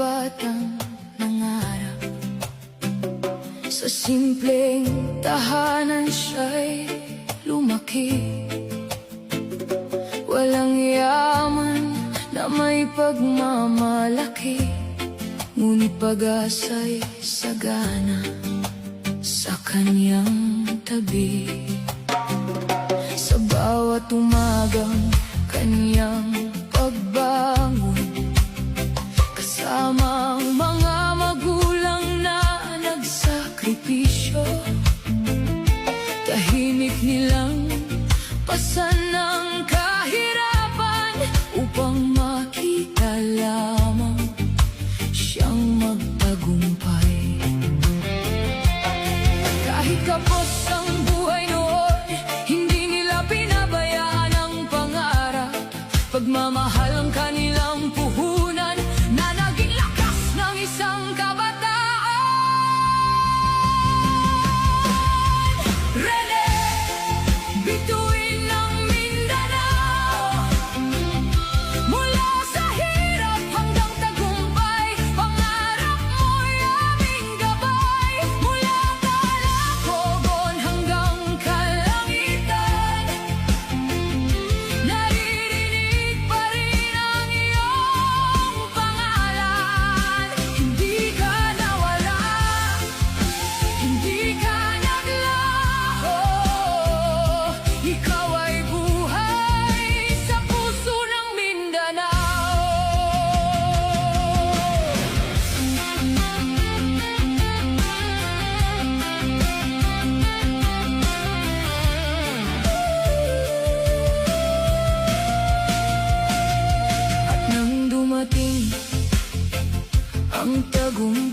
batang nangarap. Sa simpleng tahanan siya'y lumaki. Walang yaman na may pagmamalaki, ngunit pag-asa'y sagana sa kanyang tabi. Sa bawat umagang kanyang pagbangon, kasama ang mga magulang na nagsakripisyo, tahimik nilang pasan ng kahirapan upang makita lamang siyang magtagumpay. Kahit kapos ang buhay noon, hindi nila pinabayaan ang pangarap. Pagmamahal ang kanilang puhunan na naging lakas ng isang kabataan. Rene, bituin ng Mindanao, mula sa hirap hanggang tagumpay, pangarap mo'y aming gabay. Mula Calacogon hanggang kalangitan, naririnig pa rin ang iyong pangalan. Hindi ka nawala, hindi ka naglaho, ikaw ay buhay sa puso ng Mindanao. At nang dumating ang tagumpay,